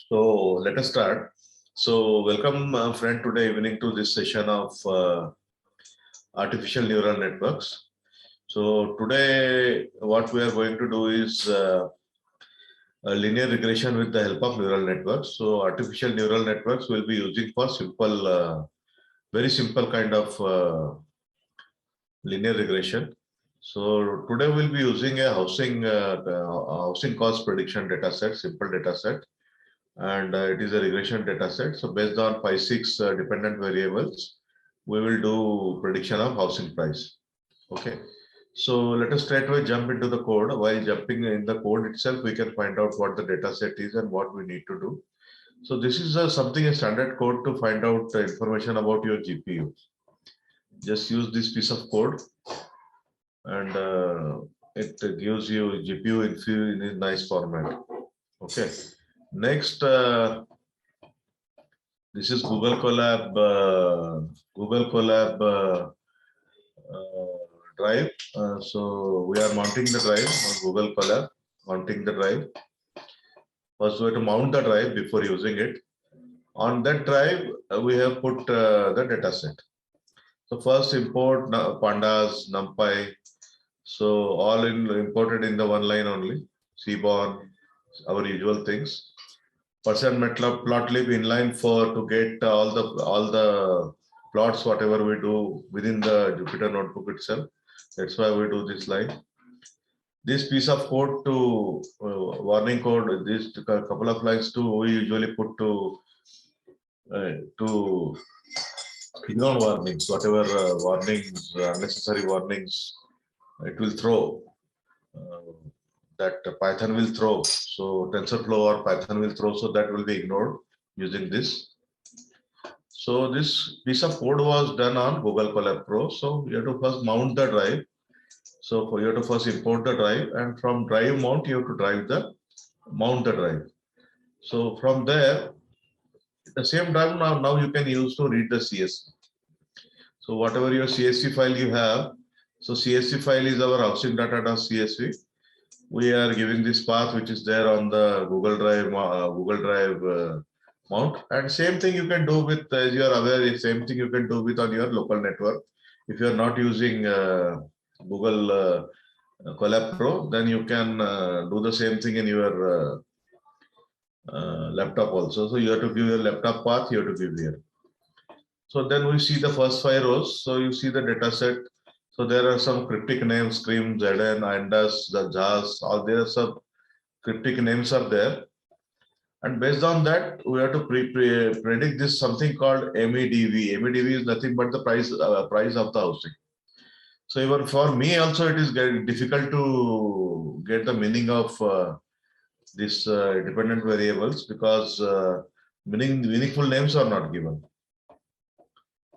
So let us start. So welcome, friend, today evening to this session of artificial neural networks. So today, what we are going to do is a linear regression with the help of neural networks. So artificial neural networks will be using for simple, very simple kind of linear regression. So today we'll be using a housing cost prediction data set, simple data set. And it is a regression data set. So based on 5-6 dependent variables, we will do prediction of housing price. Okay. So let us straight away jump into the code. While jumping in the code itself, we can find out what the data set is and what we need to do. So this is a standard code to find out information about your GPU. Just use this piece of code and it gives you GPU in a nice format. Okay. Next, this is Google Colab drive. So we are mounting the drive on Google Colab, mounting the drive. First, we have to mount the drive before using it. On that drive, we have put the data set. So first import pandas, numpy. So all imported in the one line only. Seaborn, our usual things. %matplotlib inline for to get all the plots whatever we do within the Jupyter notebook itself. That's why we do this line. This piece of code to warning code, this couple of lines too, we usually put to ignore warnings, whatever warnings, unnecessary warnings it will throw. That Python will throw. So TensorFlow or Python will throw, so that will be ignored using this. So this piece of code was done on Google Colab Pro. So you have to first mount the drive. So you have to first import the drive, and from drive mount, you have to mount the drive. So from there, the same drive now you can use to read the CSV. So whatever your CSV file you have, so CSV file is our housing data.csv. We are giving this path which is there on the Google Drive mount, and same thing you can do with, as you are aware, same thing you can do with on your local network. If you are not using Google Colab Pro, then you can do the same thing in your laptop also. So you have to give your laptop path, you have to give here. So then we see the first 5 rows. So you see the data set. So there are some cryptic names, Scream, Zden, Indus, the Jazz, all there are some cryptic names are there. And based on that, we have to predict this something called MEDV. MEDV is nothing but the price of the housing. So even for me also, it is difficult to get the meaning of this dependent variables because meaningful names are not given.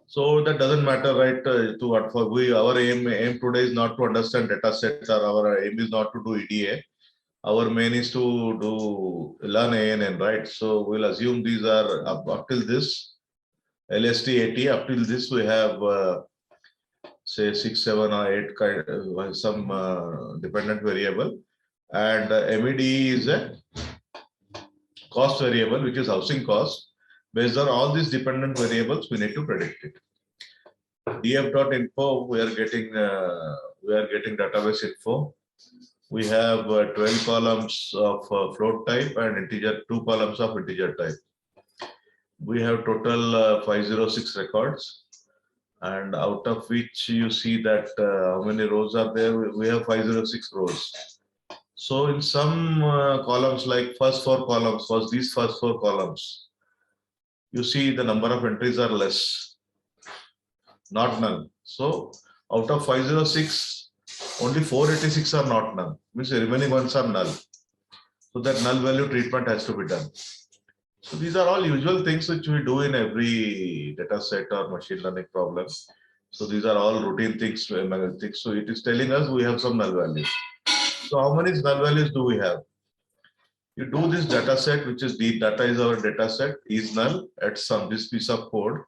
So that doesn't matter, right? To what for our aim today is not to understand data sets, or our aim is not to do EDA. Our main is to learn ANN, right? So we'll assume these are up till this LST 80. Up till this we have say 6, 7, or 8 some dependent variable, and MED is a cost variable, which is housing cost. Based on all these dependent variables, we need to predict it. df.info, we are getting database info. We have 12 columns of float type and integer, 2 columns of integer type. We have total 506 records, and out of which you see that how many rows are there. We have 506 rows. So in some columns, like first 4 columns, these first 4 columns, you see the number of entries are less, not null. So out of 506, only 486 are not null, means the remaining ones are null. So that null value treatment has to be done. So these are all usual things which we do in every data set or machine learning problem. So these are all routine things. So it is telling us we have some null values. So how many null values do we have? You do this data set, which is the data is our data set, is null at this piece of code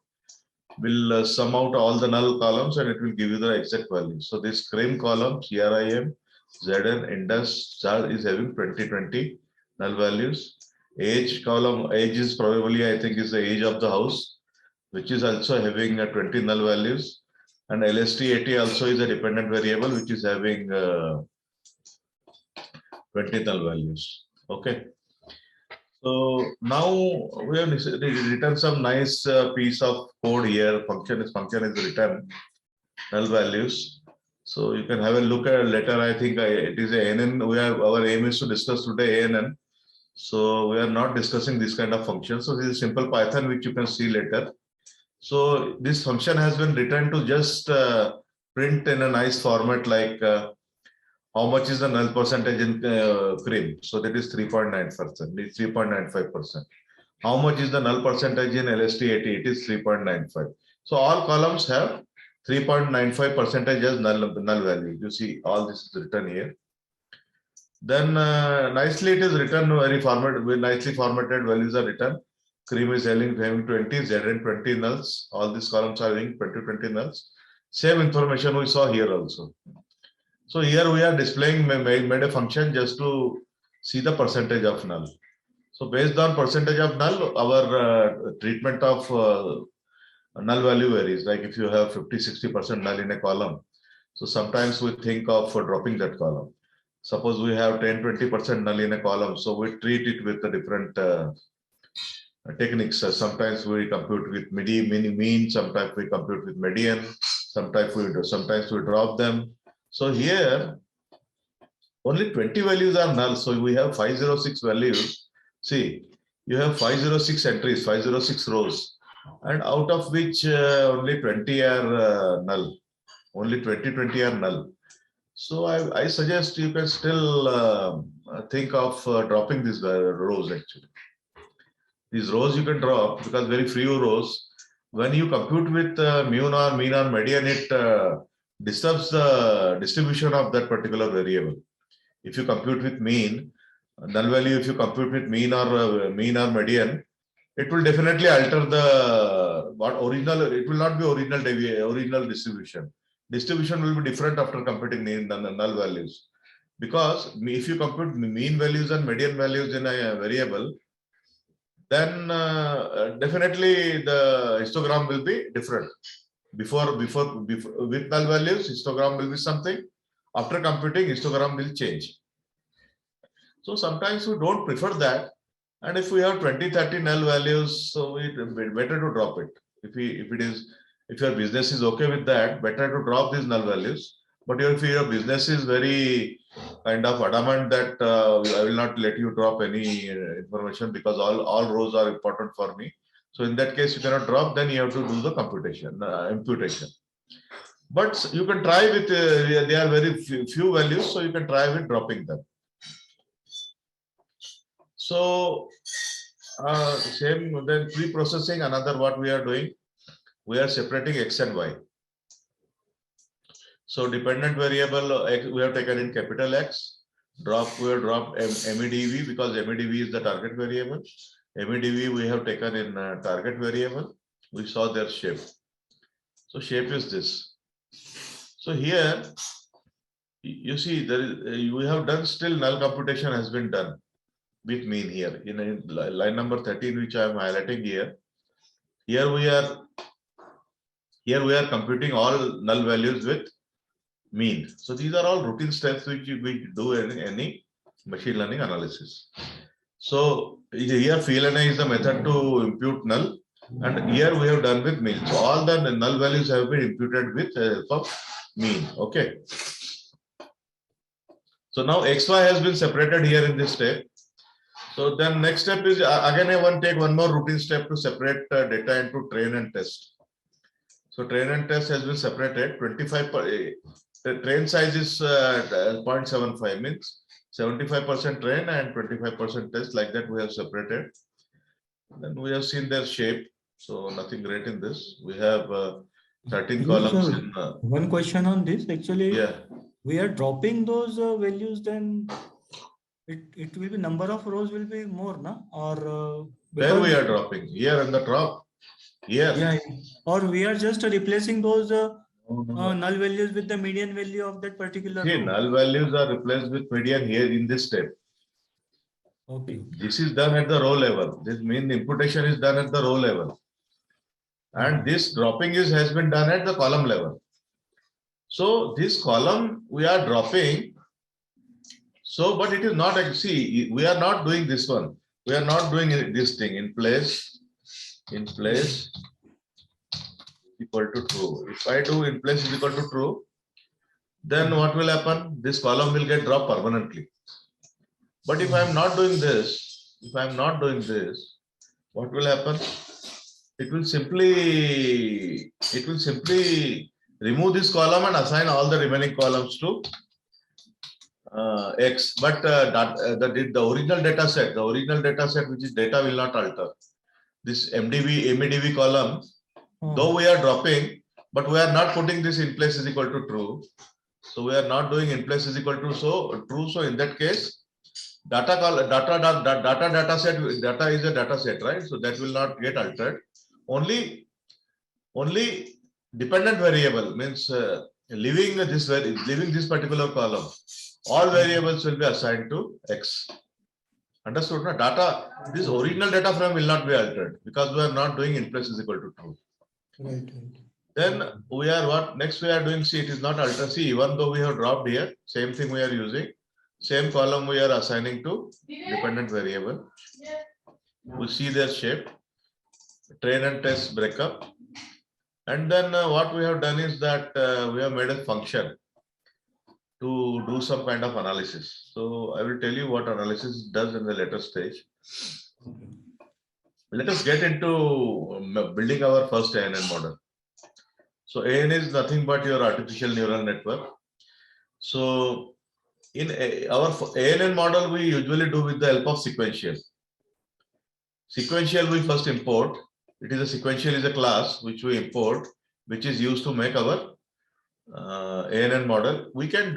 will sum out all the null columns and it will give you the exact value. So this Scream column, CRIM, Zden, Indus, Jar is having 20 null values. Age column, age is probably, I think, is the age of the house, which is also having 20 null values. And LST80 also is a dependent variable, which is having 20 null values. Okay. So now we have written some nice piece of code here. Function is written null values. So you can have a look at later. I think it is a ANN. Our aim is to discuss today ANN. So we are not discussing this kind of function. So this is simple Python, which you can see later. So this function has been written to just print in a nice format like how much is the null percentage in cream? So that is 3.9%, it's 3.95%. How much is the null percentage in LST80? It is 3.95. So all columns have 3.95% as null value. You see all this is written here. Then nicely it is written, nicely formatted values are written. Cream is having 20, Zn 20 nulls. All these columns are having 20 nulls. Same information we saw here also. So here we are displaying, made a function just to see the percentage of null. So based on percentage of null, our treatment of null value varies. Like if you have 50-60% null in a column, so sometimes we think of dropping that column. Suppose we have 10-20% null in a column, so we treat it with the different techniques. Sometimes we compute with mean, sometimes we compute with median, sometimes we drop them. So here only 20 values are null. So we have 506 values. See, you have 506 entries, 506 rows, and out of which only 20 are null. Only 20 are null. So I suggest you can still think of dropping these rows actually. These rows you can drop because very few rows. When you compute with mean or median, it disturbs the distribution of that particular variable. If you compute with mean, null value, if you compute with mean or median, it will definitely alter the original. It will not be original distribution. Distribution will be different after computing null values, because if you compute mean values and median values in a variable, then definitely the histogram will be different. Before with null values, histogram will be something. After computing, histogram will change. So sometimes we don't prefer that. And if we have 20-30 null values, so it's better to drop it. If your business is okay with that, better to drop these null values. But if your business is very kind of adamant that I will not let you drop any information because all rows are important for me. So in that case, you cannot drop, then you have to do the imputation. But you can try with, they are very few values, so you can try with dropping them. So same, then pre-processing, another what we are doing, we are separating X and Y. So dependent variable we have taken in capital X, we have dropped MEDV because MEDV is the target variable. MEDV we have taken in target variable. We saw their shape. So shape is this. So here you see we have done still null computation has been done with mean here in line number 13, which I am highlighting here. Here we are computing all null values with mean. So these are all routine steps which we do in any machine learning analysis. So here FLNA is the method to impute null, and here we have done with mean. So all the null values have been imputed with help of mean. Okay. So now XY has been separated here in this step. So then next step is again I want to take one more routine step to separate data into train and test. So train and test has been separated. 25 the train size is 0.75, means 75% train and 25% test, like that we have separated. Then we have seen their shape. So nothing great in this. We have 13 columns. One question on this, actually. Yeah. We are dropping those values, then it will be number of rows will be more, na? Or where we are dropping? Here in the drop. Here. Yeah. Or we are just replacing those null values with the median value of that particular row. Null values are replaced with median here in this step. Okay. This is done at the row level. This means imputation is done at the row level. And this dropping has been done at the column level. So this column we are dropping. So, but it is not, see, we are not doing this one. We are not doing this thing in place equal to true. If I do in place is equal to true, then what will happen? This column will get dropped permanently. But if I am not doing this, what will happen? It will simply remove this column and assign all the remaining columns to X. But the original data set, which is data will not alter. This MEDV column, though we are dropping, but we are not putting this in place is equal to true. So we are not doing in place is equal to true. So in that case, data is a data set, right? So that will not get altered. Only dependent variable means leaving this particular column. All variables will be assigned to X. Understood? No? Data, this original data frame will not be altered because we are not doing in place is equal to true. Right. Then we are what next we are doing. See, it is not altered. See, even though we have dropped here, same thing we are using. Same column we are assigning to dependent variable. We see their shape, train and test breakup. And then what we have done is that we have made a function to do some kind of analysis. So I will tell you what analysis does in the later stage. Let us get into building our first ANN model. So ANN is nothing but your artificial neural network. So in our ANN model, we usually do with the help of sequential. Sequential we first import. It is a sequential is a class which we import, which is used to make our ANN model. We can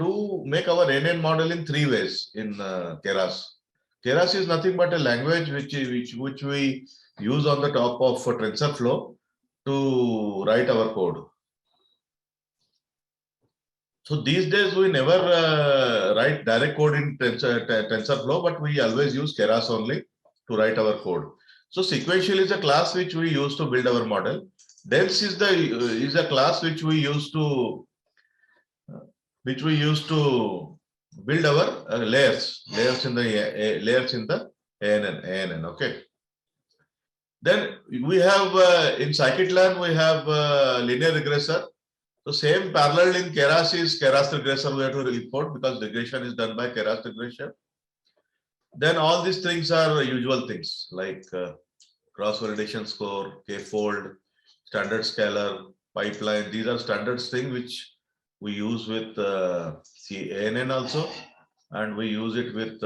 make our ANN model in 3 ways in Keras. Keras is nothing but a language which we use on the top of TensorFlow to write our code. So these days we never write direct code in TensorFlow, but we always use Keras only to write our code. So sequential is a class which we use to build our model. Dense is a class which we use to build our layers in the ANN. Okay. Then we have in scikit-learn we have linear regressor. So same parallel in Keras is Keras regressor we have to import because regression is done by Keras regression. Then all these things are usual things like cross-validation score, k-fold, standard scalar, pipeline. These are standards things which we use with ANN also, and we use it with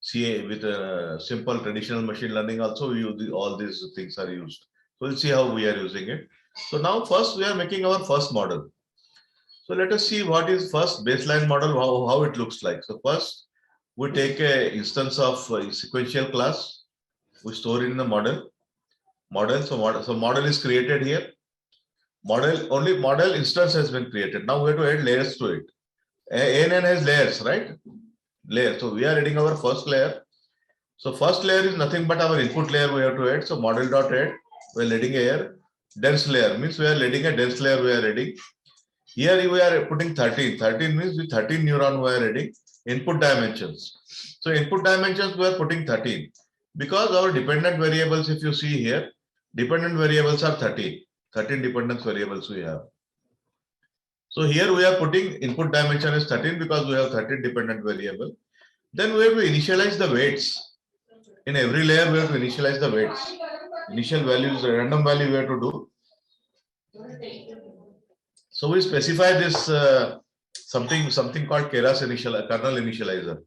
CA with simple traditional machine learning also. We use all these things are used. So we'll see how we are using it. So now first we are making our first model. So let us see what is first baseline model, how it looks like. So first we take a instance of sequential class. We store it in the model. So model is created here. Model instance has been created. Now we have to add layers to it. ANN has layers, right? Layer. So we are adding our first layer. So first layer is nothing but our input layer we have to add. So model.add, we are adding a dense layer. Means we are adding a dense layer we are adding. Here we are putting 13. 13 means with 13 neuron we are adding input dimensions. So input dimensions we are putting 13. Because our dependent variables, if you see here, dependent variables are 13. 13 dependence variables we have. So here we are putting input dimension is 13 because we have 13 dependent variable. Then we have to initialize the weights. In every layer we have to initialize the weights. Initial values, random value we have to do. So we specify this something called Keras kernel initializer.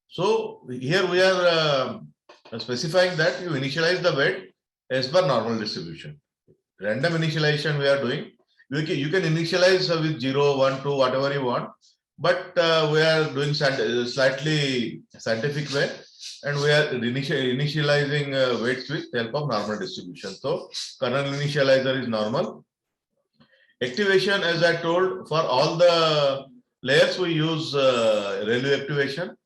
So here we are specifying that you initialize the weight as per normal distribution. Random initialization we are doing. You can initialize with 0, 1, 2, whatever you want, but we are doing slightly scientific way, and we are initializing weights with help of normal distribution. So kernel initializer is normal. Activation, as I told, for all the layers we use ReLU activation.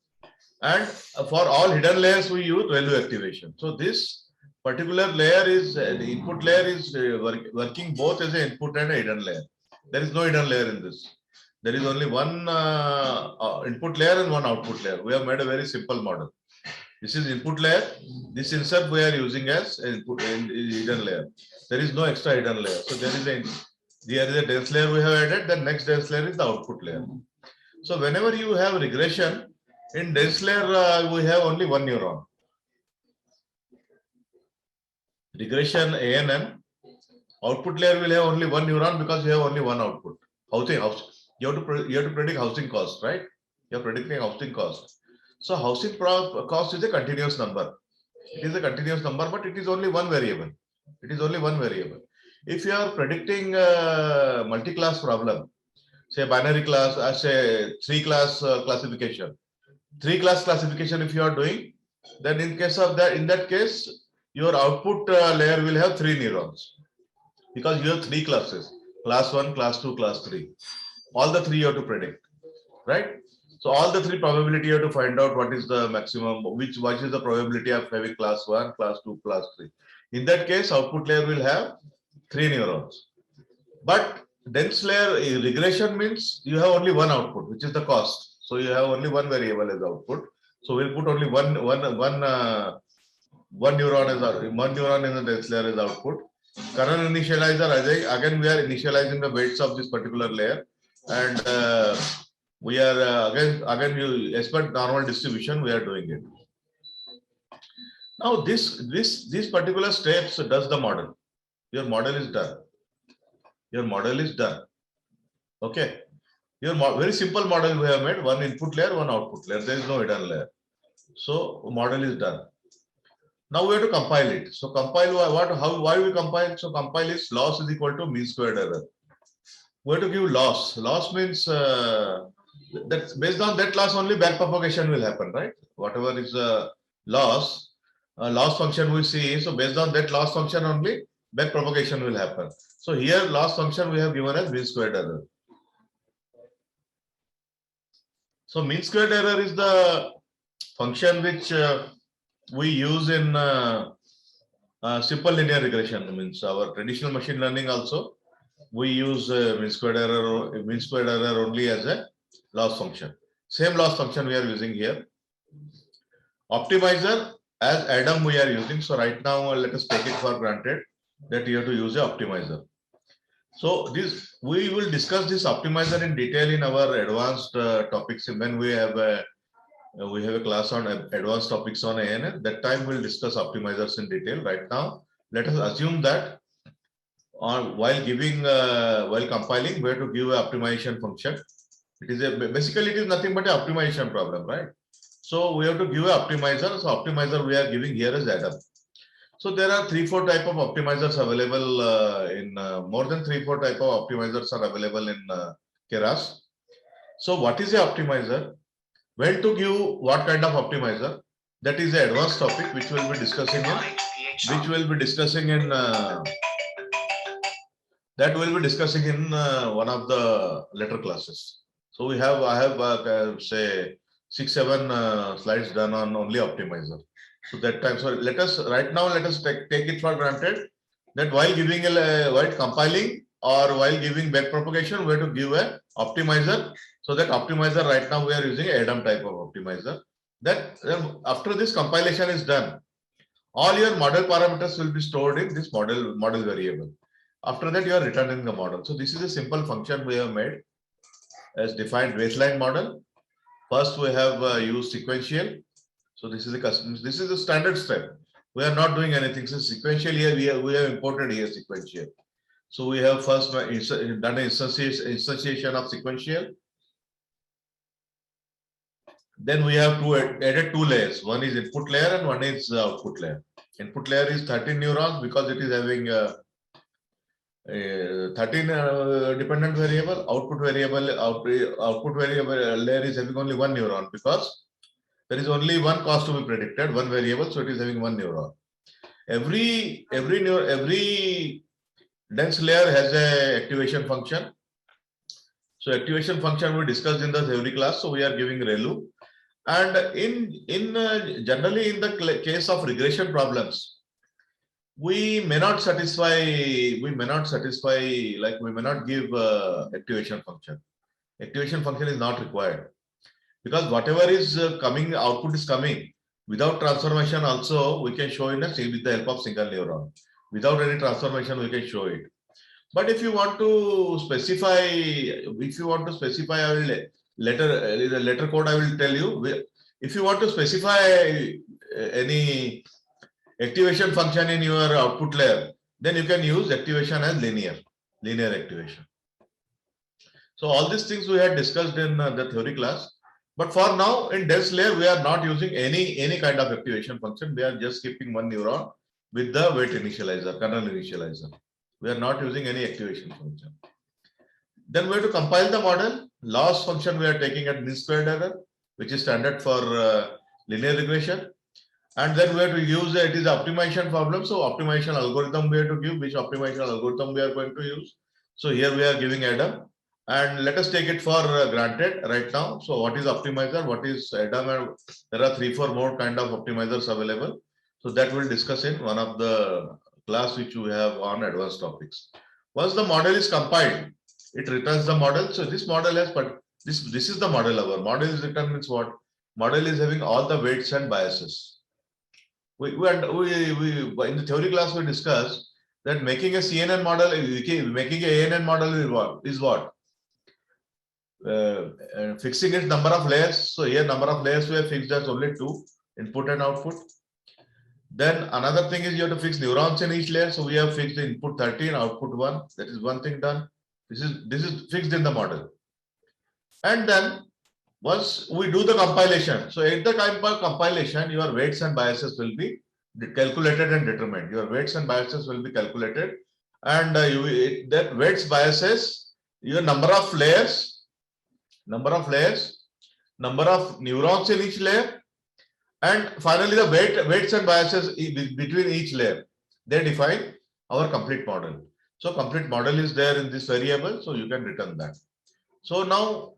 And for all hidden layers, we use ReLU activation. So this particular layer is the input layer is working both as an input and a hidden layer. There is no hidden layer in this. There is only one input layer and one output layer. We have made a very simple model. This is input layer. This insert we are using as input in hidden layer. There is no extra hidden layer. So there is a dense layer we have added. The next dense layer is the output layer. So whenever you have regression, in dense layer we have only one neuron. Regression ANN, output layer will have only one neuron because you have only one output. You have to predict housing cost, right? You are predicting housing cost. So housing cost is a continuous number. It is a continuous number, but it is only one variable. It is only one variable. If you are predicting multi-class problem, say binary class, say three-class classification. Three-class classification, if you are doing, then in that case, your output layer will have three neurons because you have three classes: class 1, class 2, class 3. All the three you have to predict, right? So all the three probability you have to find out what is the maximum, what is the probability of having class 1, class 2, class 3. In that case, output layer will have three neurons. But dense layer regression means you have only one output, which is the cost. So you have only one variable as output. So we'll put only one neuron in the dense layer as output. Kernel initializer, again we are initializing the weights of this particular layer, and we are again you expect normal distribution. We are doing it. Now these particular steps does the model. Your model is done. Your model is done. Okay. Your very simple model we have made: one input layer, one output layer. There is no hidden layer. So model is done. Now we have to compile it. So compile why we compile? So compile is loss is equal to mean squared error. We have to give loss. Loss means that based on that loss only back propagation will happen, right? Whatever is loss function we see. So based on that loss function only back propagation will happen. So here loss function we have given as mean squared error. So mean squared error is the function which we use in simple linear regression. Means our traditional machine learning also we use mean squared error only as a loss function. Same loss function we are using here. Optimizer as Adam we are using. So right now let us take it for granted that you have to use a optimizer. So we will discuss this optimizer in detail in our advanced topics when we have a class on advanced topics on ANN. That time we'll discuss optimizers in detail. Right now, let us assume that while compiling, we have to give an optimization function. Basically it is nothing but an optimization problem, right? So we have to give an optimizer. So optimizer we are giving here as Adam. So there are 3-4 type of optimizers available in more than 3-4 type of optimizers are available in Keras. So what is a optimizer? When to give what kind of optimizer? That is an advanced topic which we'll be discussing in one of the later classes. So I have say 6-7 slides done on only optimizer. So that time, so let us take it for granted that while compiling or while giving back propagation, we have to give a optimizer. So that optimizer right now we are using Adam type of optimizer. Then after this compilation is done, all your model parameters will be stored in this model variable. After that, you are returning the model. So this is a simple function we have made as defined baseline model. First, we have used sequential. So this is a standard step. We are not doing anything. So sequential here we have imported here sequential. So we have first done an instantiation of sequential. Then we have added two layers. One is input layer and one is output layer. Input layer is 13 neurons because it is having 13 dependent variable. Output variable layer is having only one neuron because there is only one cost to be predicted, one variable, so it is having one neuron. Every dense layer has a activation function. So activation function we discussed in the theory class. So we are giving ReLU. And generally in the case of regression problems, we may not satisfy, like we may not give activation function. Activation function is not required because whatever is coming, output is coming without transformation. Also, we can show in with the help of single neuron. Without any transformation, we can show it. But if you want to specify, I will letter code. I will tell you. If you want to specify any activation function in your output layer, then you can use activation as linear activation. So all these things we had discussed in the theory class. But for now, in dense layer, we are not using any kind of activation function. We are just keeping one neuron with the weight initializer, kernel initializer. We are not using any activation function. Then we have to compile the model. Loss function we are taking at mean squared error, which is standard for linear regression. And then we have to use it is optimization problem. So optimization algorithm we have to give, which optimization algorithm we are going to use. So here we are giving Adam. And let us take it for granted right now. So what is optimizer? What is Adam? And there are 3-4 more kind of optimizers available. So that we'll discuss in one of the class which we have on advanced topics. Once the model is compiled, it returns the model. So this model has, but this is the model. Our model is returned means what? Model is having all the weights and biases. We in the theory class we discussed that making a CNN model, making a ANN model is what? Fixing its number of layers. So here number of layers we have fixed as only 2, input and output. Then another thing is you have to fix neurons in each layer. So we have fixed the input 13, output 1. That is one thing done. This is fixed in the model. And then once we do the compilation, so at the time of compilation, your weights and biases will be calculated and determined. Your weights and biases will be calculated, and that weights biases, your number of layers, number of neurons in each layer, and finally the weights and biases between each layer. They define our complete model. So complete model is there in this variable, so you can return that. So now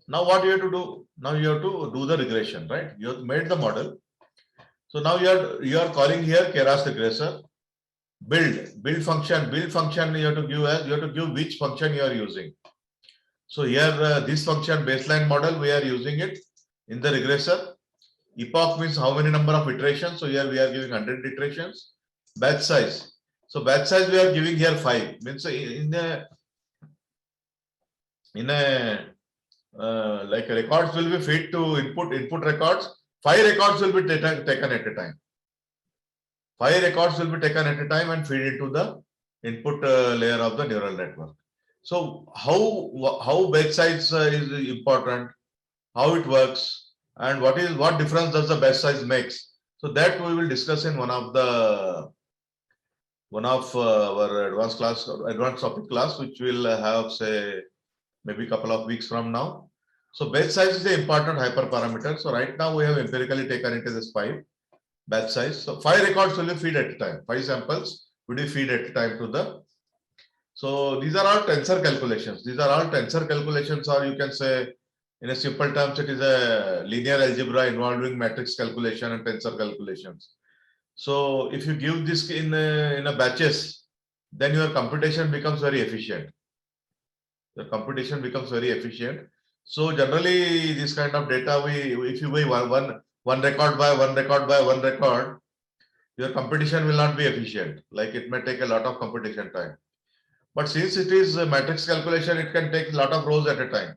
what you have to do? Now you have to do the regression, right? You have made the model. So now you are calling here Keras regressor. Build function you have to give which function you are using. So here this function baseline model we are using it in the regressor. Epoch means how many number of iterations. So here we are giving 100 iterations. Batch size. So batch size we are giving here 5. Means like records will be fed to input records. 5 records will be taken at a time. 5 records will be taken at a time and feed into the input layer of the neural network. So how batch size is important, how it works, and what difference does the batch size makes. So that we will discuss in one of our advanced topic class, which will have say maybe a couple of weeks from now. So batch size is the important hyperparameter. So right now we have empirically taken it as a 5 batch size. So 5 records will be feed at a time. 5 samples will be feed at a time to the. So these are all tensor calculations. Or you can say in a simple terms, it is a linear algebra involving matrix calculation and tensor calculations. So if you give this in a batches, then your computation becomes very efficient. So generally, this kind of data, if you weigh one record by one record, your computation will not be efficient. Like it may take a lot of computation time. But since it is a matrix calculation, it can take a lot of rows at a time.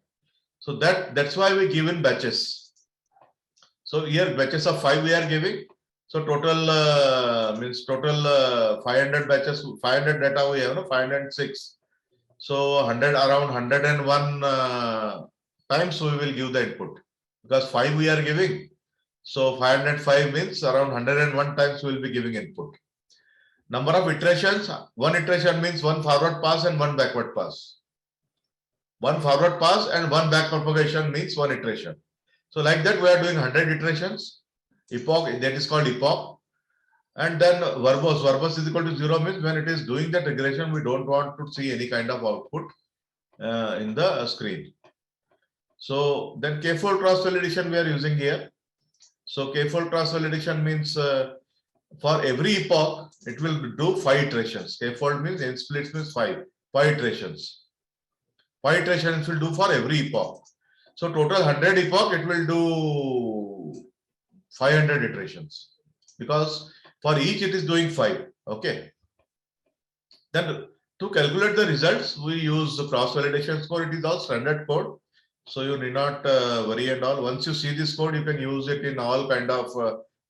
So that's why we give in batches. So here batches of 5 we are giving. So total means total 500 batches, 500 data we have, 506. So around 101 times we will give the input because 5 we are giving. So 505 means around 101 times we will be giving input. Number of iterations, one iteration means one forward pass and one backward pass. One forward pass and one back propagation means one iteration. So like that we are doing 100 iterations. Epoch, that is called epoch. And then verbose is equal to 0 means when it is doing that regression, we don't want to see any kind of output in the screen. So then k-fold cross validation we are using here. So K-fold cross-validation means for every epoch, it will do 5 iterations. K-fold means n splits means 5 iterations. 5 iterations will do for every epoch. So total 100 epoch, it will do 500 iterations, because for each it is doing 5. Okay. Then to calculate the results, we use the cross-validation score. It is all standard code, so you need not worry and all. Once you see this code, you can use it in all kind of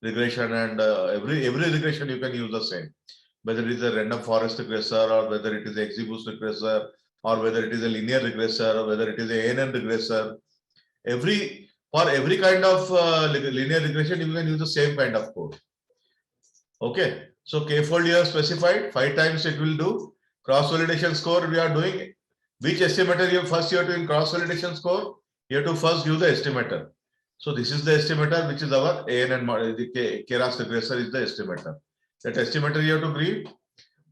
regression, and every regression you can use the same. Whether it is a random forest regressor, or whether it is a XGBoost regressor, or whether it is a linear regressor, or whether it is a ANN regressor. For every kind of linear regression, you can use the same kind of code. Okay, so K-fold you have specified 5 times it will do. Cross-validation score we are doing. Which estimator you have to in cross-validation score? You have to first use the estimator. So this is the estimator, which is our ANN model. The Keras regressor is the estimator. That estimator you have to give.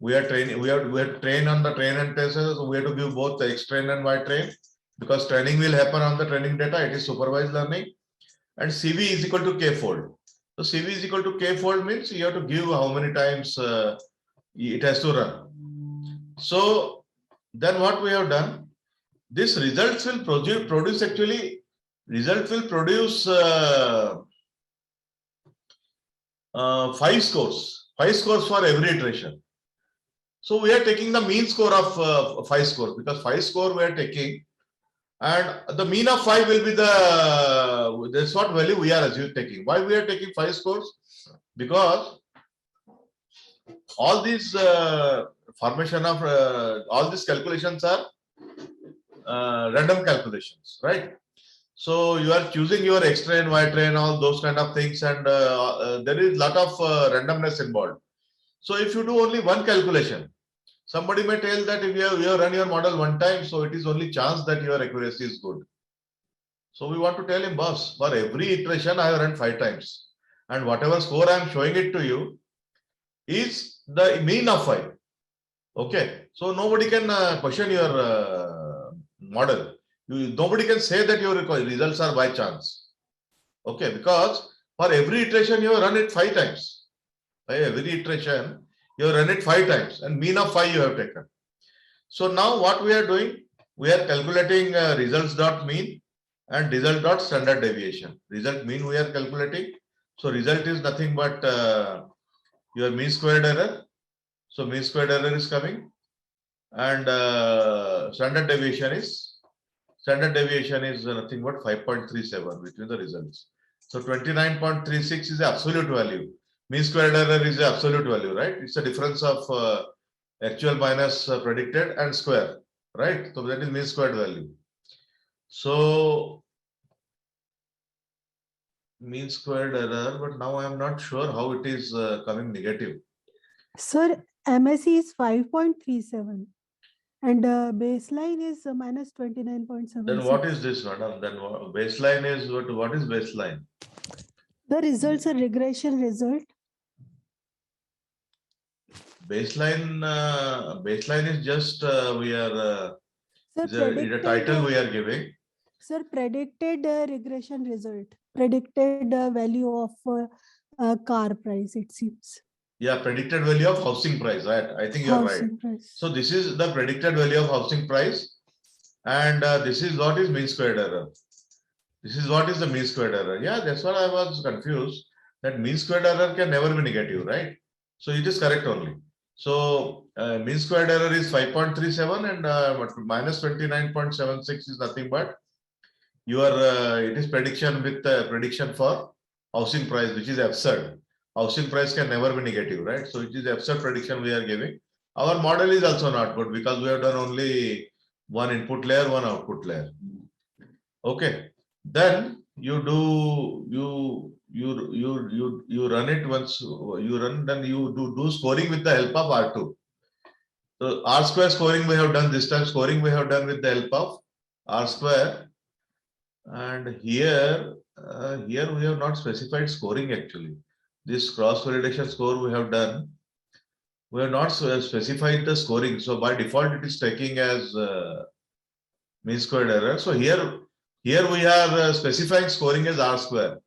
We are training. We have trained on the train and test. So we have to give both the X train and Y train, because training will happen on the training data. It is supervised learning, and CV is equal to K-fold. So CV is equal to K-fold means you have to give how many times it has to run. So then what we have done, this results will produce actually, result will produce 5 scores. 5 scores for every iteration. So we are taking the mean score of 5 scores, because 5 score we are taking, and the mean of 5 will be that's what value we are taking. Why we are taking 5 scores? Because all these formation of all these calculations are random calculations, right? So you are choosing your X train, Y train, all those kind of things, and there is lot of randomness involved. So if you do only one calculation, somebody may tell that if you have run your model one time, so it is only chance that your accuracy is good. So we want to tell him, boss, for every iteration I have run 5 times, and whatever score I am showing it to you is the mean of 5. Okay, so nobody can question your model. Nobody can say that your results are by chance. Okay, because for every iteration you have run it 5 times. By every iteration you have run it 5 times, and mean of 5 you have taken. So now what we are doing, we are calculating results dot mean and result dot standard deviation. Result mean we are calculating. So result is nothing but your mean squared error. So mean squared error is coming, and standard deviation is nothing but 5.37 between the results. So 29.36 is the absolute value. Mean squared error is the absolute value, right? It's a difference of actual minus predicted and square, right? So that is mean squared value. So mean squared error, but now I am not sure how it is coming negative. Sir, MSE is 5.37 and baseline is minus 29.7. Then what is this, madam? Then baseline is what is baseline? The results are regression result. Baseline is just we are Sir, a title we are giving. Sir, predicted regression result, predicted value of car price, it seems. Yeah, predicted value of housing price, right? I think you are right. Price. So this is the predicted value of housing price, and this is what is mean squared error. This is what is the mean squared error. Yeah, that's what I was confused. That mean squared error can never be negative, right? So it is correct only. So mean squared error is 5.37, and minus 29.76 is nothing but your it is prediction with prediction for housing price, which is absurd. Housing price can never be negative, right? So it is absurd prediction we are giving. Our model is also not good, because we have done only one input layer, one output layer. Okay, then you run it. Once you run, then you do scoring with the help of R2. So R square scoring we have done this time. Scoring we have done with the help of R square. And here we have not specified scoring actually. This cross validation score we have done. We have not specified the scoring. So by default it is taking as mean squared error. So here we are specifying scoring as R square.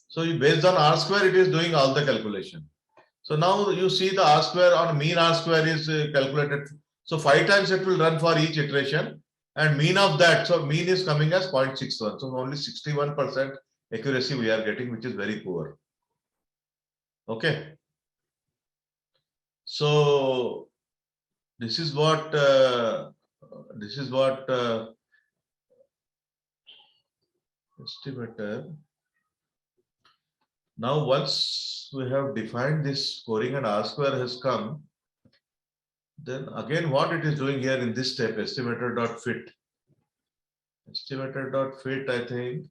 So based on R square, it is doing all the calculation. So now you see the R square on mean R square is calculated. So 5 times it will run for each iteration, and mean of that, so mean is coming as 0.61. So only 61% accuracy we are getting, which is very poor. Okay. So this is what estimator. Now once we have defined this scoring and R square has come, then again what it is doing here in this step, estimator.fit. Estimator.fit, I think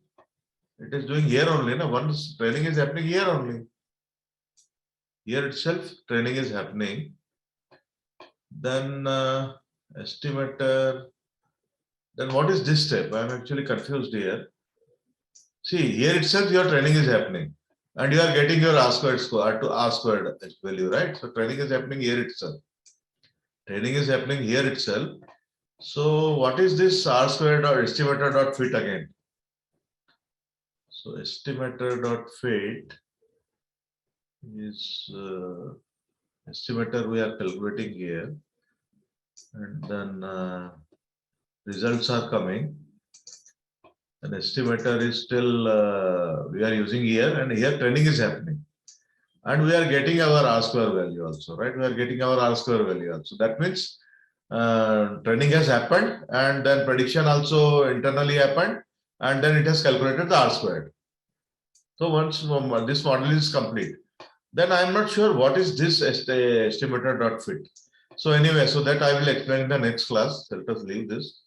it is doing here only. No? Once training is happening here only. Here itself training is happening. Then estimator. Then what is this step? I am actually confused here. See, here itself your training is happening. And you are getting your R squared score to R squared value, right? So training is happening here itself. Training is happening here itself. So what is this R squared or estimator.fit again? So estimator.fit is estimator we are calculating here, and then results are coming. An estimator is still we are using here, and here training is happening, and we are getting our R square value also, right? We are getting our R square value also. That means training has happened, and then prediction also internally happened, and then it has calculated the R squared. So once this model is complete, then I am not sure what is this estimator.fit. So anyway, so that I will explain in the next class. Let us leave this.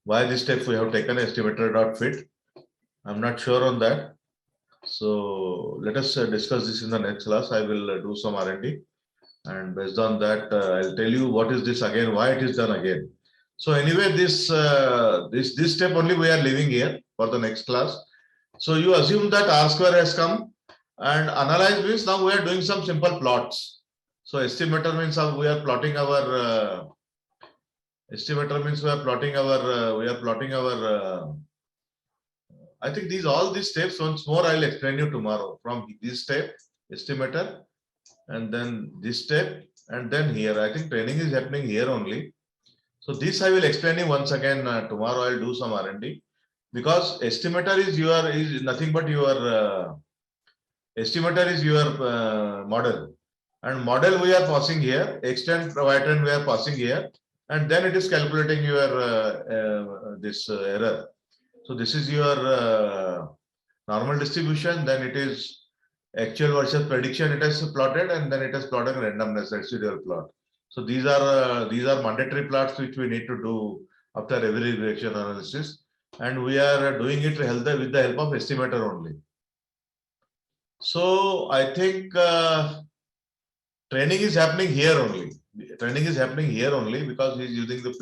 Why this step we have taken estimator.fit. I'm not sure on that. So let us discuss this in the next class. I will do some R&D, and based on that, I'll tell you what is this again, why it is done again. So anyway, this step only we are leaving here for the next class. So you assume that R square has come, and analyze means now we are doing some simple plots. So estimator means we are plotting our I think all these steps once more I'll explain you tomorrow. From this step, estimator, and then this step, and then here. I think training is happening here only. So this I will explain you once again tomorrow. I'll do some R&D, because estimator is nothing but your estimator is your model, and model we are passing here, extent pattern we are passing here, and then it is calculating your this error. So this is your normal distribution, then it is actual versus prediction it has plotted, and then it has plotted randomness, residual plot. So these are mandatory plots which we need to do after every regression analysis, and we are doing it with the help of estimator only. So I think training is happening here only. Training is happening here only because he is using the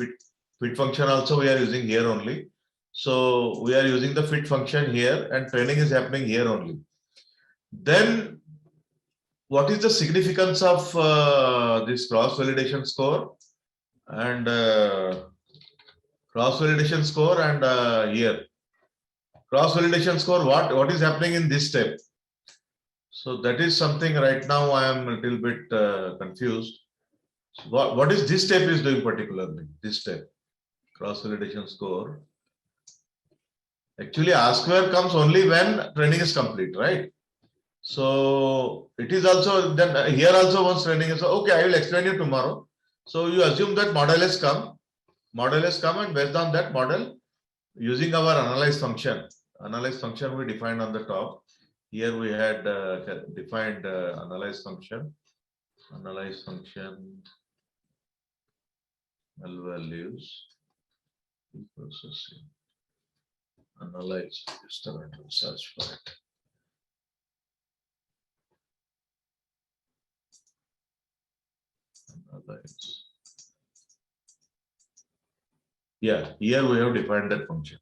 fit function also we are using here only. So we are using the fit function here, and training is happening here only. Then what is the significance of this cross-validation score and here cross-validation score? What is happening in this step? So that is something right now I am a little bit confused. What is this step is doing particularly? This step, cross-validation score. Actually, R square comes only when training is complete, right? So it is also then here also once training is okay. I will explain you tomorrow. So you assume that model has come, and based on that model, using our analyze function we defined on the top. Here we had defined analyze function, null values, processing, analyze, search for it. Analyze. Yeah, here we have defined that function.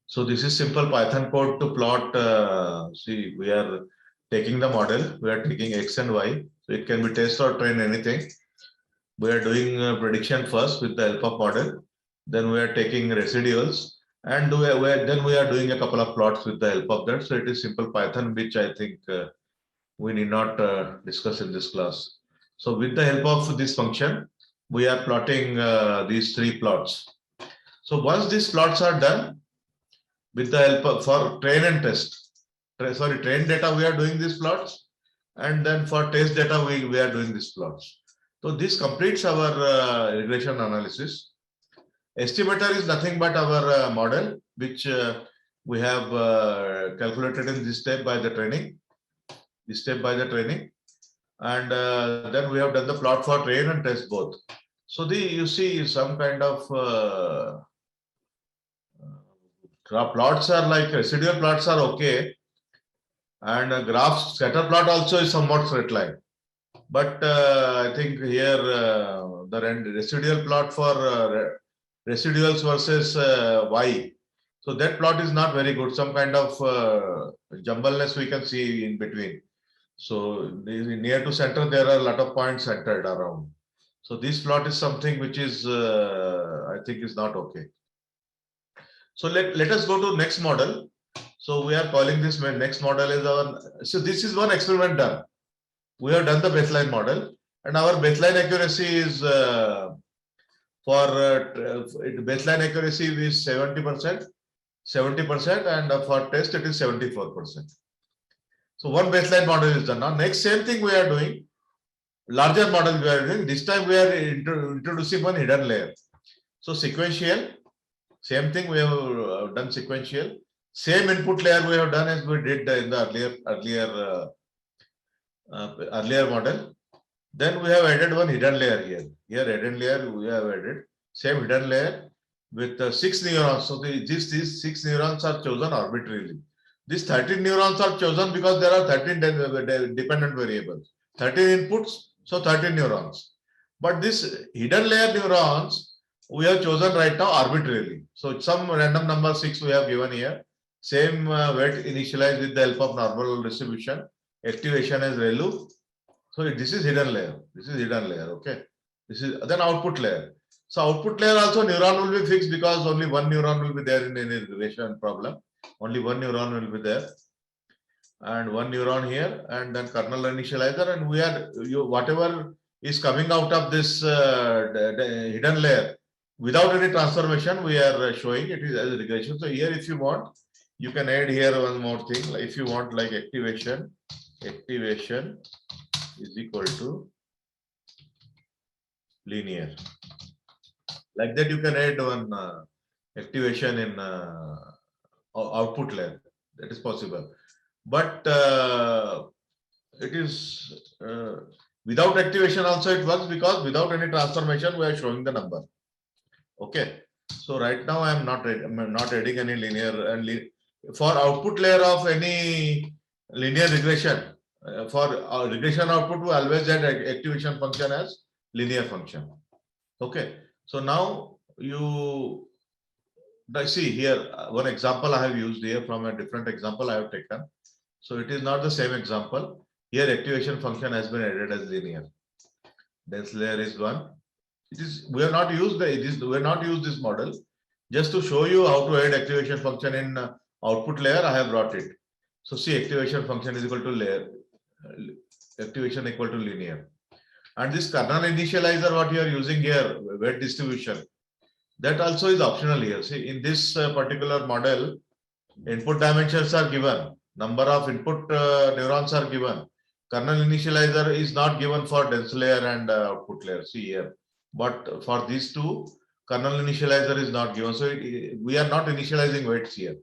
So this is simple Python code to plot. See, we are taking the model, we are taking X and Y. So it can be test or train anything. We are doing prediction first with the help of model. Then we are taking residuals. And then we are doing a couple of plots with the help of that. So it is simple Python, which I think we need not discuss in this class. So with the help of this function, we are plotting these three plots. So once these plots are done, with the help of for train and test, train data, we are doing these plots, and then for test data, we are doing these plots. So this completes our regression analysis. Estimator is nothing but our model, which we have calculated in this step by the training. This step by the training, and then we have done the plot for train and test both. So you see some kind of plots are like residual plots are okay, and graph scatter plot also is somewhat straight line. But I think here the residual plot for residuals versus y. So that plot is not very good. Some kind of jumbleness we can see in between. So near to center, there are a lot of points centered around. So this plot is something which is, I think, is not okay. So let us go to next model. So we are calling this next model is our. So this is one experiment done. We have done the baseline model, and our baseline accuracy is for baseline accuracy is 70%, and for test it is 74%. So one baseline model is done. Now next same thing we are doing, larger model we are doing. This time we are introducing one hidden layer. So sequential, same thing we have done sequential. Same input layer we have done as we did in the earlier model. Then we have added one hidden layer here. Here hidden layer we have added same hidden layer with 6 neurons. So these 6 neurons are chosen arbitrarily. These 13 neurons are chosen because there are 13 dependent variables. 13 inputs, so 13 neurons. But this hidden layer neurons we have chosen right now arbitrarily. So some random number 6 we have given here. Same weight initialized with the help of normal distribution. Activation as ReLU. So this is hidden layer. This is hidden layer. Okay. This is then output layer. So output layer also neuron will be fixed because only one neuron will be there in any regression problem. Only one neuron will be there, and one neuron here, and then kernel initializer, and we are whatever is coming out of this hidden layer without any transformation, we are showing it is as a regression. So here, if you want, you can add here one more thing. If you want, like activation is equal to linear. Like that, you can add one activation in output layer. That is possible. But it is without activation also it works because without any transformation we are showing the number. Okay. So right now I am not adding any linear and for output layer of any linear regression. For regression output, we always add activation function as linear function. Okay. So now I see here one example I have used here from a different example I have taken. So it is not the same example. Here activation function has been added as linear. Dense layer is one. It is we have not used this model. Just to show you how to add activation function in output layer, I have brought it. So see, activation function is equal to layer, activation equal to linear. And this kernel initializer, what you are using here, weight distribution, that also is optional here. See, in this particular model, input dimensions are given, number of input neurons are given. Kernel initializer is not given for dense layer and output layer. See here, but for these two, kernel initializer is not given. So we are not initializing weights here.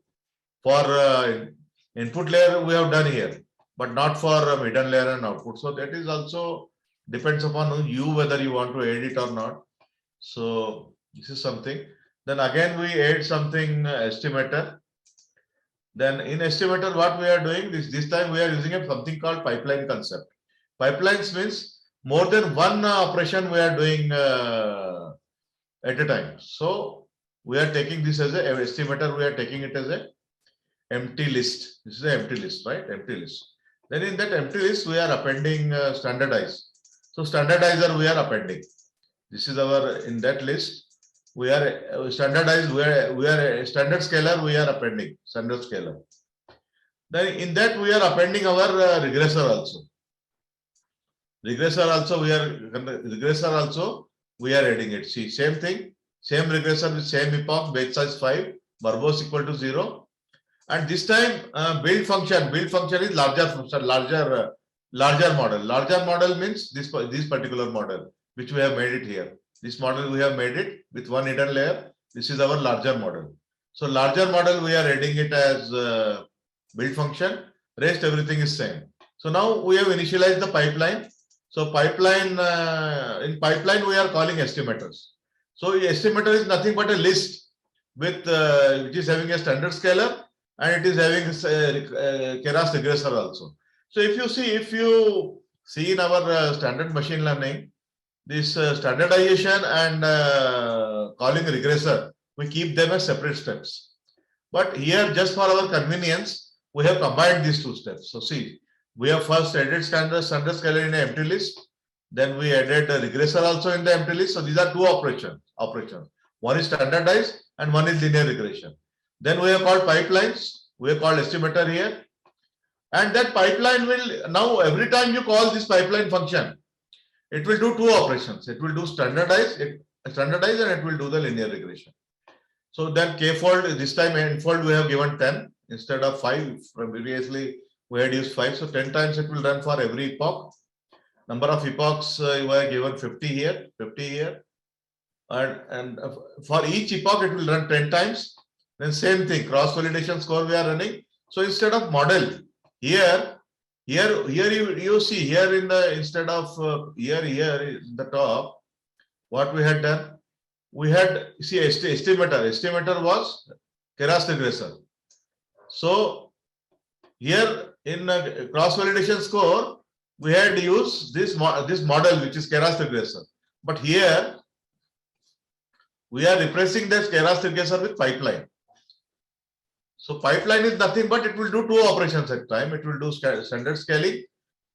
For input layer, we have done here, but not for hidden layer and output. So that is also depends upon you whether you want to add it or not. So this is something. Then again we add something estimator. Then in estimator, what we are doing this time we are using something called pipeline concept. Pipelines means more than one operation we are doing at a time. So we are taking this as an estimator. We are taking it as a empty list. This is an empty list, right? Empty list. Then in that empty list we are appending standardize. So standardizer we are appending. This is our in that list. we are standardized, we are a standard scalar, we are appending standard scalar. Then in that we are appending our regressor also. Regressor also we are adding it. See, same thing, same regressor with same epoch, batch size 5, verbose equal to 0. And this time build function is larger model. Larger model means this particular model, which we have made it here. This model we have made it with one hidden layer. This is our larger model. So larger model we are adding it as build function. Rest everything is same. So now we have initialized the pipeline. So pipeline in pipeline we are calling estimators. So estimator is nothing but a list with which is having a standard scalar and it is having Keras regressor also. So if you see in our standard machine learning, this standardization and calling regressor, we keep them as separate steps. But here, just for our convenience, we have combined these two steps. So see, we have first added standard scalar in an empty list. Then we added a regressor also in the empty list. So these are two operations. One is standardized and one is linear regression. Then we have called pipelines. We have called estimator here. And that pipeline will, now every time you call this pipeline function, it will do two operations. It will do standardize and it will do the linear regression. So then k-fold, this time n-fold we have given 10 instead of 5. Previously we had used 5. So 10 times it will run for every epoch. Number of epochs you have given 50 here. And for each epoch it will run 10 times. Then same thing, cross validation score we are running. So instead of model, here you see here in the instead of here in the top, what we had done, we had see estimator was Keras regressor. So here in cross validation score, we had used this model which is Keras regressor. But here we are replacing this Keras regressor with pipeline. So pipeline is nothing but it will do two operations at a time. It will do standard scaling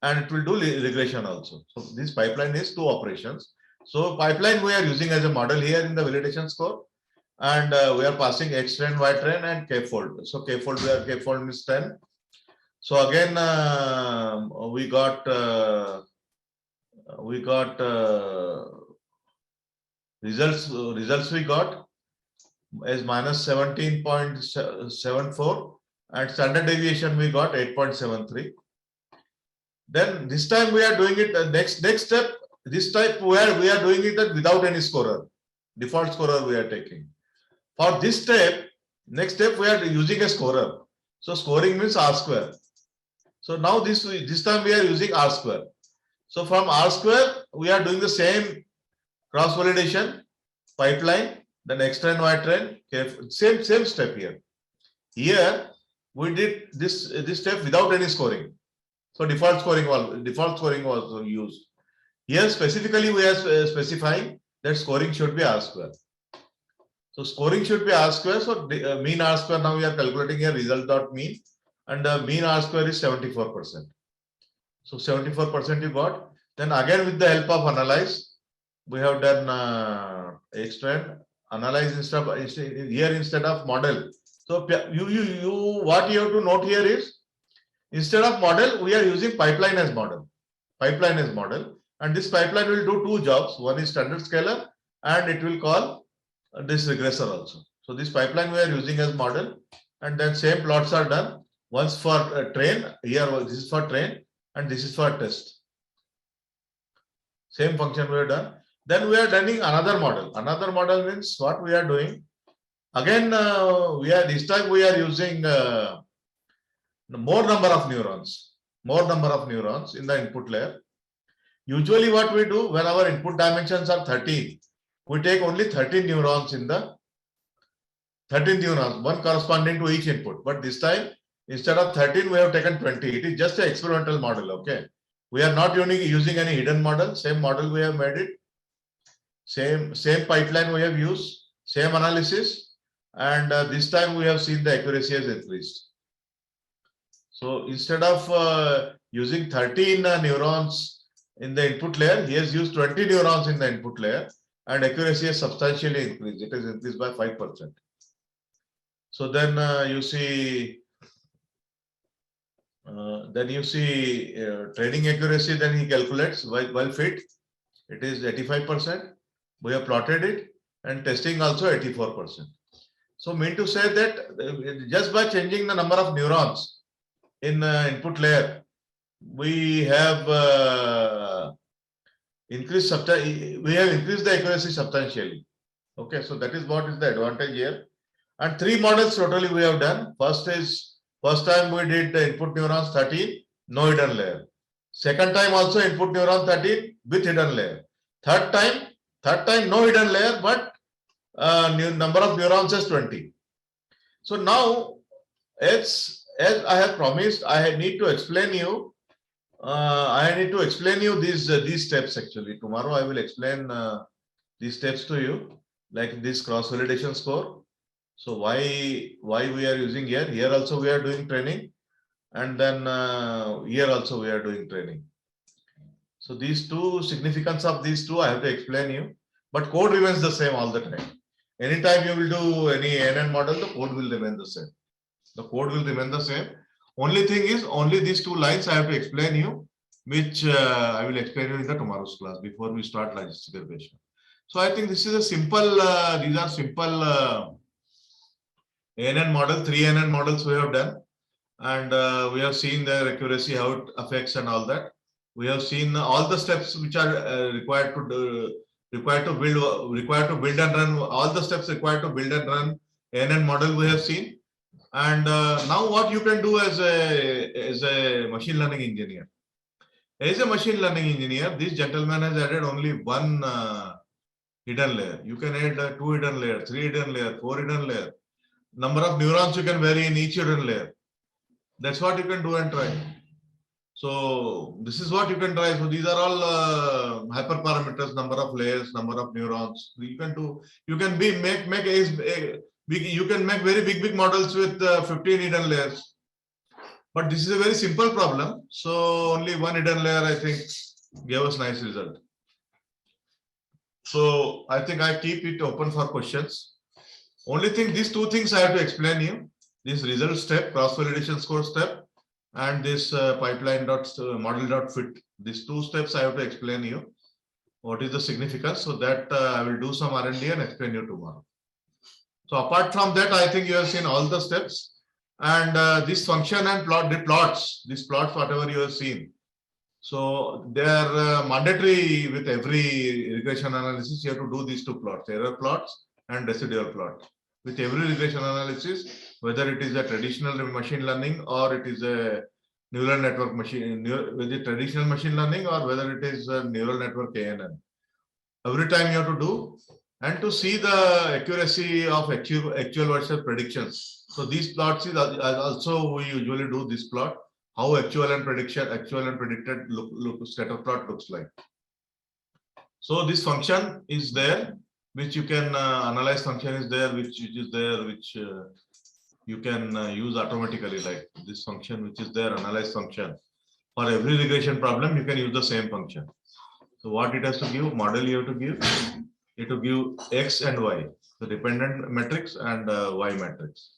and it will do regression also. So this pipeline is two operations. So pipeline we are using as a model here in the validation score, and we are passing X trend, Y trend, and k-fold. So k-fold means 10. So again we got results we got as minus 17.74 and standard deviation we got 8.73. Then this time we are doing it next step. This type where we are doing it without any scorer. Default scorer we are taking. For this step, next step we are using a scorer. So scoring means R square. So now this time we are using R square. So from R square we are doing the same cross validation, pipeline, then X trend, Y trend, same step here. Here we did this step without any scoring. So default scoring was used. Here specifically we are specifying that scoring should be R square. So scoring should be R square. So mean R square, now we are calculating here result dot mean, and the mean R square is 74%. So 74% you got. Then again with the help of analyze, we have done X trend, analyze instead of model. So what you have to note here is, instead of model, we are using pipeline as model. And this pipeline will do two jobs. One is standard scalar and it will call this regressor also. So this pipeline we are using as model, and then same plots are done. Once for train, here this is for train and this is for test. Same function we have done. Then we are running another model. Another model means what we are doing. Again, this time we are using more number of neurons in the input layer. Usually what we do when our input dimensions are 13, we take only 13 neurons in the 13 neurons, one corresponding to each input. But this time, instead of 13, we have taken 20. It is just an experimental model, okay? We are not using any hidden model. Same model we have made it. Same pipeline we have used. Same analysis. And this time we have seen the accuracy has increased. So instead of using 13 neurons in the input layer, he has used 20 neurons in the input layer. and accuracy has substantially increased. It has increased by 5%. So then you see training accuracy. Then he calculates while fit, it is 85%. We have plotted it, and testing also 84%. So mean to say that just by changing the number of neurons in input layer, we have increased the accuracy substantially. Okay, so that is what is the advantage here. And 3 models totally we have done. First time we did the input neurons 13, no hidden layer. Second time also input neuron 13 with hidden layer. Third time no hidden layer, but number of neurons is 20. So now, as I have promised, I need to explain you. These steps actually. Tomorrow I will explain these steps to you, like this cross-validation score. So why we are using here? Here also we are doing training, and then here also we are doing training. So these two, significance of these two I have to explain you, but code remains the same all the time. Anytime you will do any ANN model, the code will remain the same. The code will remain the same. Only thing is, only these 2 lines I have to explain you, which I will explain you in the tomorrow's class before we start logistic regression. So I think this is a simple, these are simple ANN model, 3 ANN models we have done. And we have seen their accuracy, how it affects and all that. We have seen all the steps which are required to build and run, all the steps required to build and run ANN model we have seen. And now what you can do as a machine learning engineer. As a machine learning engineer, this gentleman has added only 1 hidden layer. You can add 2 hidden layers, 3 hidden layers, 4 hidden layers. Number of neurons you can vary in each hidden layer. That's what you can do and try. So this is what you can try. So these are all hyperparameters, number of layers, number of neurons. You can do. You can you can make very big models with 15 hidden layers. But this is a very simple problem. So only 1 hidden layer, I think, gave us nice result. So I think I keep it open for questions. Only thing, these 2 things I have to explain you. This result step, cross-validation score step, and this pipeline model dot fit. These 2 steps I have to explain you. What is the significance? So that I will do some R&D and explain you tomorrow. So apart from that, I think you have seen all the steps. And this function and these plots, whatever you have seen. So they are mandatory with every regression analysis. You have to do these 2 plots, error plots and residual plot. With every regression analysis, whether it is a traditional machine learning or it is a neural network with the traditional machine learning, or whether it is a neural network ANN. Every time you have to do, and to see the accuracy of actual versus predictions. So these plots is also, we usually do this plot, how actual and predicted scatter plot looks like. So this function is there, which you can analyze function is there, which you can use automatically, like this function which is there, analyze function. For every regression problem, you can use the same function. So what it has to give, model you have to give, it to give X and Y, the dependent matrix and Y matrix.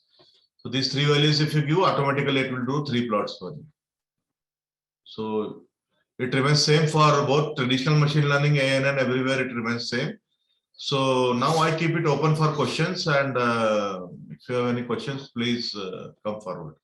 So these 3 values, if you give, automatically it will do 3 plots for you. So it remains same for both traditional machine learning, ANN, everywhere it remains same. So now I keep it open for questions, and if you have any questions, please come forward.